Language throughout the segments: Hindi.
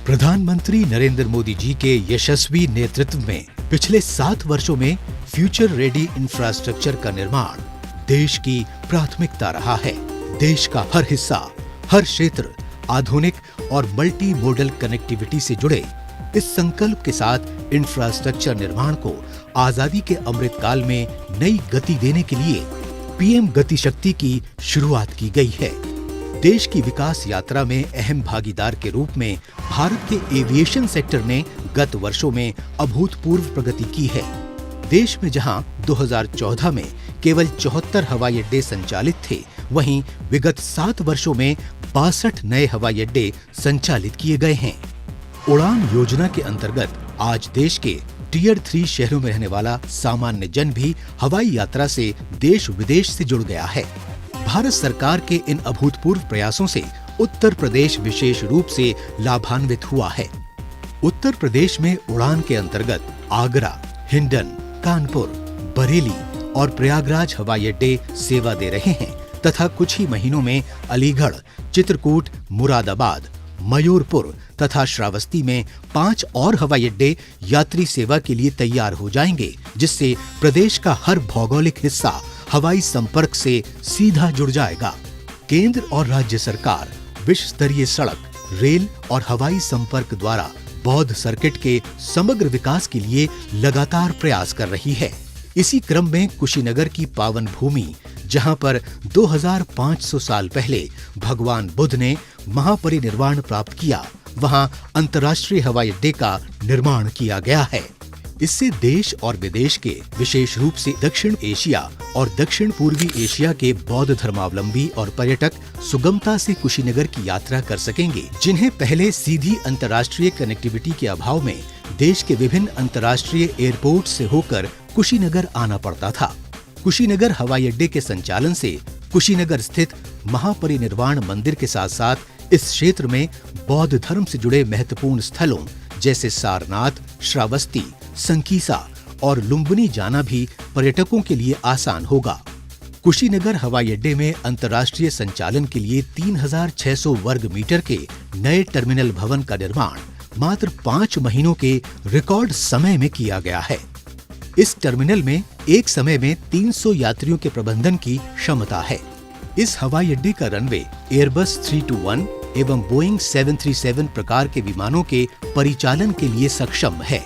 प्रधानमंत्री नरेंद्र मोदी जी के यशस्वी नेतृत्व में पिछले 7 वर्षों में फ्यूचर रेडी इंफ्रास्ट्रक्चर का निर्माण देश की प्राथमिकता रहा है। देश का हर हिस्सा, हर क्षेत्र आधुनिक और मल्टी मोडल कनेक्टिविटी से जुड़े इस संकल्प के साथ इंफ्रास्ट्रक्चर निर्माण को आजादी के अमृत काल में नई गति देने के लिए पीएम गति शक्ति की शुरुआत की गई है। देश की विकास यात्रा में अहम भागीदार के रूप में भारत के एविएशन सेक्टर ने गत वर्षों में अभूतपूर्व प्रगति की है। देश में जहां 2014 में केवल 74 हवाई अड्डे संचालित थे, वहीं विगत 7 वर्षों में 62 नए हवाई अड्डे संचालित किए गए हैं। उड़ान योजना के अंतर्गत आज देश के टियर 3 शहरों में रहने वाला सामान्य जन भी हवाई यात्रा से देश विदेश से जुड़ गया है। भारत सरकार के इन अभूतपूर्व प्रयासों से उत्तर प्रदेश विशेष रूप से लाभान्वित हुआ है। उत्तर प्रदेश में उड़ान के अंतर्गत आगरा, हिंडन, कानपुर, बरेली और प्रयागराज हवाई अड्डे सेवा दे रहे हैं तथा कुछ ही महीनों में अलीगढ़, चित्रकूट, मुरादाबाद, मयूरपुर तथा श्रावस्ती में 5 और हवाई अड्डे यात्री सेवा के लिए तैयार हो जाएंगे, जिससे प्रदेश का हर भौगोलिक हिस्सा हवाई संपर्क से सीधा जुड़ जाएगा। केंद्र और राज्य सरकार विश्व स्तरीय सड़क, रेल और हवाई संपर्क द्वारा बौद्ध सर्किट के समग्र विकास के लिए लगातार प्रयास कर रही है। इसी क्रम में कुशीनगर की पावन भूमि, जहां पर 2500 साल पहले भगवान बुद्ध ने महापरिनिर्वाण प्राप्त किया, वहां अंतर्राष्ट्रीय हवाई अड्डे का निर्माण किया गया है। इससे देश और विदेश के, विशेष रूप से दक्षिण एशिया और दक्षिण पूर्वी एशिया के बौद्ध धर्मावलंबी और पर्यटक सुगमता से कुशीनगर की यात्रा कर सकेंगे, जिन्हें पहले सीधी अंतर्राष्ट्रीय कनेक्टिविटी के अभाव में देश के विभिन्न अंतर्राष्ट्रीय एयरपोर्ट से होकर कुशीनगर आना पड़ता था। कुशीनगर हवाई अड्डे के संचालन से कुशीनगर स्थित महापरिनिर्वाण मंदिर के साथ साथ इस क्षेत्र में बौद्ध धर्म से जुड़े महत्वपूर्ण स्थलों जैसे सारनाथ, श्रावस्ती, संकीसा और लुम्बिनी जाना भी पर्यटकों के लिए आसान होगा। कुशीनगर हवाई अड्डे में अंतर्राष्ट्रीय संचालन के लिए 3600 वर्ग मीटर के नए टर्मिनल भवन का निर्माण मात्र 5 महीनों के रिकॉर्ड समय में किया गया है। इस टर्मिनल में एक समय में 300 यात्रियों के प्रबंधन की क्षमता है। इस हवाई अड्डे का रनवे एयरबस 321 एवं बोइंग 737 प्रकार के विमानों के परिचालन के लिए सक्षम है।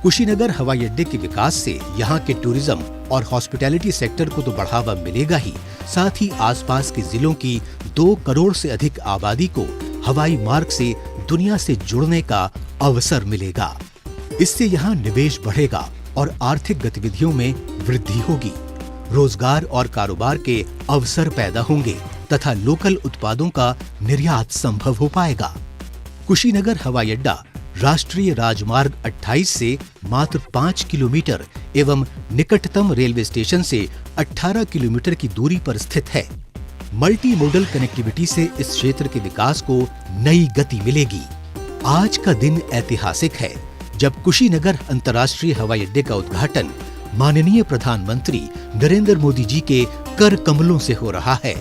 कुशीनगर हवाई अड्डे के विकास से यहाँ के टूरिज्म और हॉस्पिटैलिटी सेक्टर को तो बढ़ावा मिलेगा ही, साथ ही आसपास के जिलों की 2 करोड़ से अधिक आबादी को हवाई मार्ग से दुनिया से जुड़ने का अवसर मिलेगा। इससे यहाँ निवेश बढ़ेगा और आर्थिक गतिविधियों में वृद्धि होगी। रोजगार और कारोबार के अवसर पैदा होंगे तथा लोकल उत्पादों का निर्यात संभव हो पाएगा। कुशीनगर हवाई अड्डा राष्ट्रीय राजमार्ग 28 से मात्र 5 किलोमीटर एवं निकटतम रेलवे स्टेशन से 18 किलोमीटर की दूरी पर स्थित है। मल्टी मोडल कनेक्टिविटी से इस क्षेत्र के विकास को नई गति मिलेगी। आज का दिन ऐतिहासिक है, जब कुशीनगर अंतर्राष्ट्रीय हवाई अड्डे का उद्घाटन माननीय प्रधानमंत्री नरेंद्र मोदी जी के कर कमलों से हो रहा है।